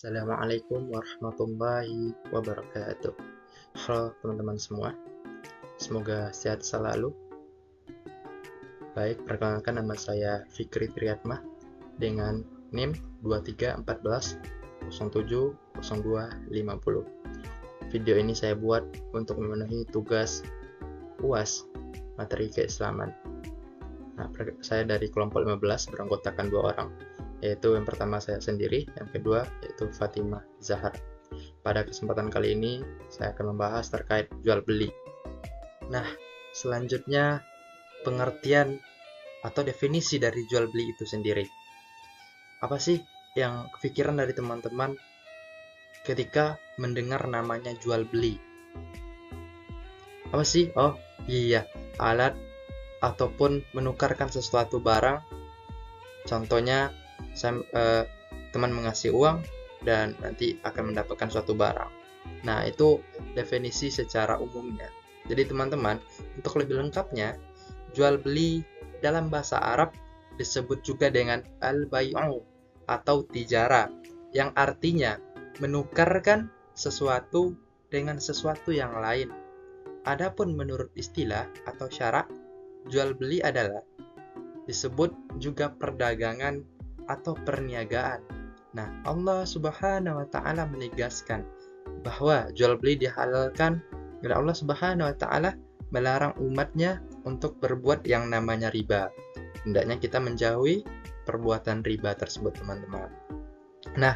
Assalamualaikum warahmatullahi wabarakatuh. Halo teman-teman semua, semoga sehat selalu. Baik, perkenalkan nama saya Fikri Triatmah dengan NIM 2314070250. Video ini saya buat untuk memenuhi tugas UAS materi keislaman. Nah, saya dari kelompok 15 beranggotakan 2 orang, yaitu yang pertama saya sendiri, yang kedua yaitu Fatimah Zahar. Pada kesempatan kali ini saya akan membahas terkait jual beli. Nah, selanjutnya pengertian atau definisi dari jual beli itu sendiri. Apa sih yang kepikiran dari teman-teman ketika mendengar namanya jual beli? Apa sih? Oh iya, alat ataupun menukarkan sesuatu barang. Contohnya teman mengasih uang dan nanti akan mendapatkan suatu barang. Nah, itu definisi secara umumnya. Jadi teman-teman, untuk lebih lengkapnya, jual beli dalam bahasa Arab disebut juga dengan al-bai'u atau tijara, yang artinya menukarkan sesuatu dengan sesuatu yang lain. Adapun menurut istilah atau syarak, jual beli adalah disebut juga perdagangan atau perniagaan. Nah, Allah Subhanahu wa Ta'ala menegaskan bahwa jual beli dihalalkan dan Allah Subhanahu wa Ta'ala melarang umatnya untuk berbuat yang namanya riba. Hendaknya kita menjauhi perbuatan riba tersebut, teman-teman. Nah,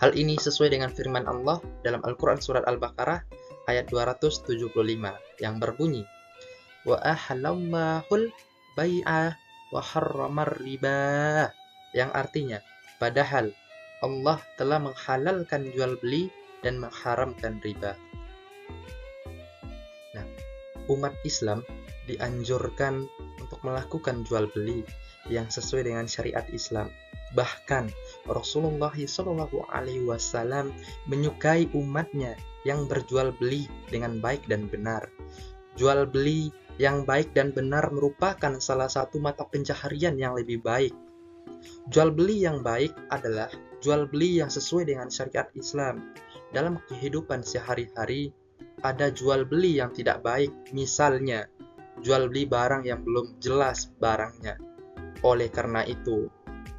hal ini sesuai dengan firman Allah dalam Al-Quran surat Al-Baqarah ayat 275 yang berbunyi, wa ahallallahul bai'a wa harramar riba, yang artinya padahal Allah telah menghalalkan jual beli dan mengharamkan riba. Nah, umat Islam dianjurkan untuk melakukan jual beli yang sesuai dengan syariat Islam. Bahkan Rasulullah SAW menyukai umatnya yang berjual beli dengan baik dan benar. Jual beli yang baik dan benar merupakan salah satu mata pencaharian yang lebih baik. Jual beli yang baik adalah jual beli yang sesuai dengan syariat Islam. Dalam kehidupan sehari-hari, ada jual beli yang tidak baik, misalnya jual beli barang yang belum jelas barangnya. Oleh karena itu,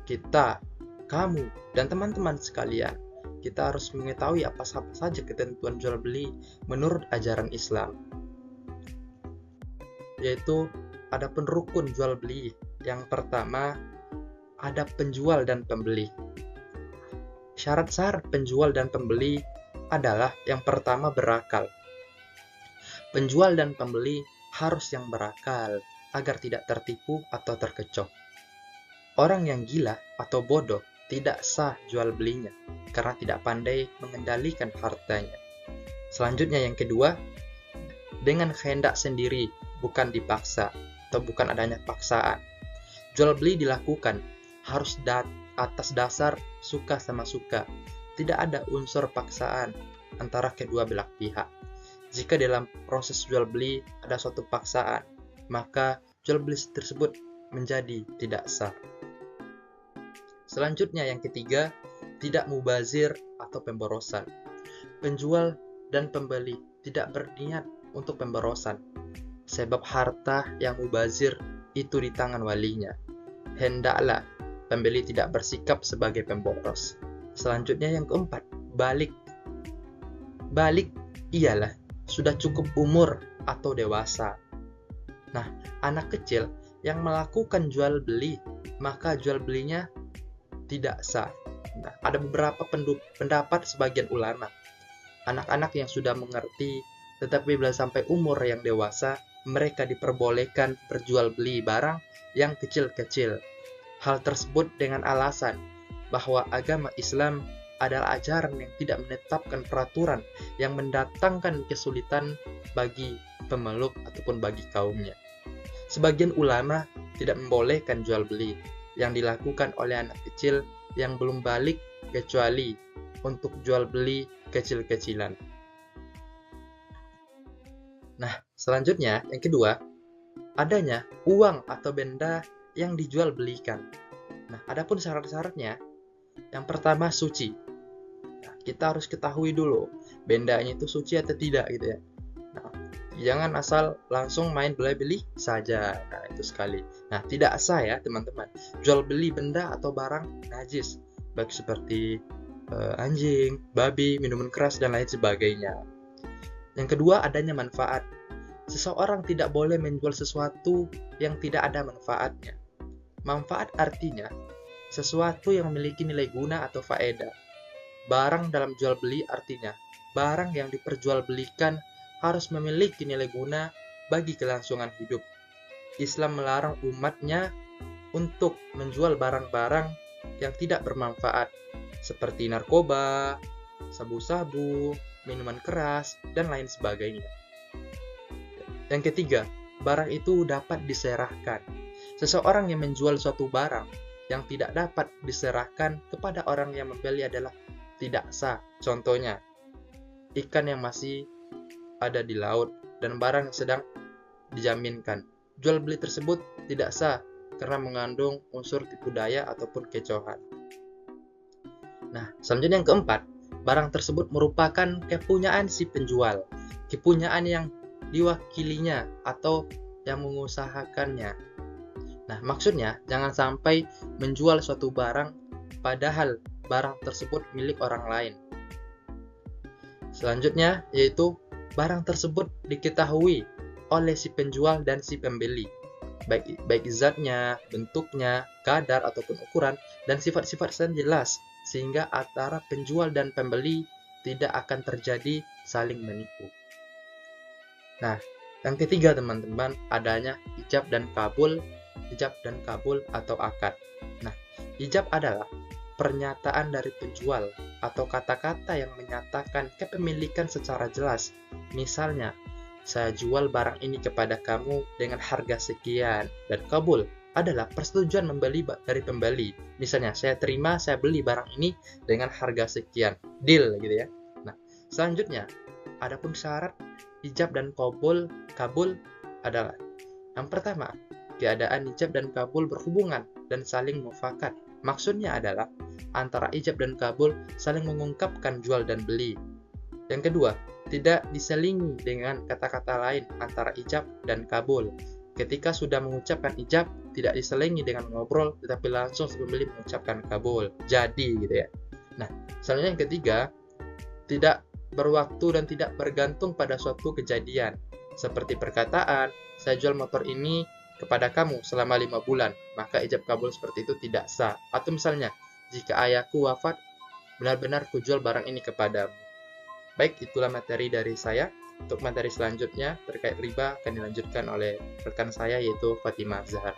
kita, kamu, dan teman-teman sekalian, kita harus mengetahui apa saja ketentuan jual beli menurut ajaran Islam. Yaitu ada rukun jual beli. Yang pertama, ada penjual dan pembeli. Syarat-syarat penjual dan pembeli adalah yang pertama berakal. Penjual dan pembeli harus yang berakal agar tidak tertipu atau terkecoh. Orang yang gila atau bodoh tidak sah jual belinya karena tidak pandai mengendalikan hartanya. Selanjutnya yang kedua, dengan kehendak sendiri, bukan dipaksa atau bukan adanya paksaan. Jual beli dilakukan harus atas dasar suka sama suka. Tidak ada unsur paksaan antara kedua belah pihak. Jika dalam proses jual beli ada suatu paksaan, maka jual beli tersebut menjadi tidak sah. Selanjutnya yang ketiga, tidak mubazir atau pemborosan. Penjual dan pembeli tidak berniat untuk pemborosan, sebab harta yang mubazir itu di tangan walinya. Hendaklah pembeli tidak bersikap sebagai pemboros. Selanjutnya yang keempat, balik. Balik ialah sudah cukup umur atau dewasa. Nah, anak kecil yang melakukan jual beli, maka jual belinya tidak sah. Nah, ada beberapa pendapat sebagian ulama. Anak-anak yang sudah mengerti, tetapi bila sampai umur yang dewasa, mereka diperbolehkan berjual beli barang yang kecil-kecil. Hal tersebut dengan alasan bahwa agama Islam adalah ajaran yang tidak menetapkan peraturan yang mendatangkan kesulitan bagi pemeluk ataupun bagi kaumnya. Sebagian ulama tidak membolehkan jual beli yang dilakukan oleh anak kecil yang belum balik kecuali untuk jual beli kecil-kecilan. Nah, selanjutnya yang kedua, adanya uang atau benda yang dijual belikan. Nah, adapun syarat-syaratnya, yang pertama suci. Nah, kita harus ketahui dulu bendanya itu suci atau tidak gitu ya. Nah, jangan asal langsung main beli-beli saja. Nah, itu sekali. Nah, tidak sah ya teman-teman jual beli benda atau barang najis, baik seperti anjing, babi, minuman keras, dan lain sebagainya. Yang kedua, adanya manfaat. Seseorang tidak boleh menjual sesuatu yang tidak ada manfaatnya. Manfaat artinya sesuatu yang memiliki nilai guna atau faedah. Barang dalam jual beli artinya barang yang diperjualbelikan harus memiliki nilai guna bagi kelangsungan hidup. Islam melarang umatnya untuk menjual barang-barang yang tidak bermanfaat seperti narkoba, sabu-sabu, minuman keras, dan lain sebagainya. Yang ketiga, barang itu dapat diserahkan. Seseorang yang menjual suatu barang yang tidak dapat diserahkan kepada orang yang membeli adalah tidak sah. Contohnya, ikan yang masih ada di laut dan barang yang sedang dijaminkan. Jual beli tersebut tidak sah karena mengandung unsur tipu daya ataupun kecohan. Nah, selanjutnya yang keempat, barang tersebut merupakan kepunyaan si penjual, kepunyaan yang diwakilinya atau yang mengusahakannya. Nah, maksudnya jangan sampai menjual suatu barang padahal barang tersebut milik orang lain. Selanjutnya yaitu barang tersebut diketahui oleh si penjual dan si pembeli, baik zatnya, bentuknya, kadar ataupun ukuran, dan sifat-sifat yang jelas, sehingga antara penjual dan pembeli tidak akan terjadi saling menipu. Nah, yang ketiga teman-teman, adanya ijab dan kabul atau akad. Nah, ijab adalah pernyataan dari penjual atau kata-kata yang menyatakan kepemilikan secara jelas. Misalnya, saya jual barang ini kepada kamu dengan harga sekian, dan kabul adalah persetujuan membeli dari pembeli. Misalnya, saya beli barang ini dengan harga sekian, deal gitu ya. Nah, selanjutnya, adapun syarat ijab dan kabul adalah yang pertama, keadaan ijab dan kabul berhubungan dan saling mufakat. Maksudnya adalah antara ijab dan kabul saling mengungkapkan jual dan beli. Yang kedua, tidak diselingi dengan kata-kata lain antara ijab dan kabul. Ketika sudah mengucapkan ijab, tidak diselingi dengan ngobrol, tetapi langsung si pembeli mengucapkan kabul. Jadi gitu ya. Nah, selanjutnya yang ketiga, tidak berwaktu dan tidak bergantung pada suatu kejadian. Seperti perkataan, saya jual motor ini kepada kamu selama 5 bulan, maka ijab kabul seperti itu tidak sah. Atau misalnya, jika ayahku wafat, benar-benar kujual barang ini kepadamu. Baik, itulah materi dari saya. Untuk materi selanjutnya terkait riba akan dilanjutkan oleh rekan saya yaitu Fatimah Zahra.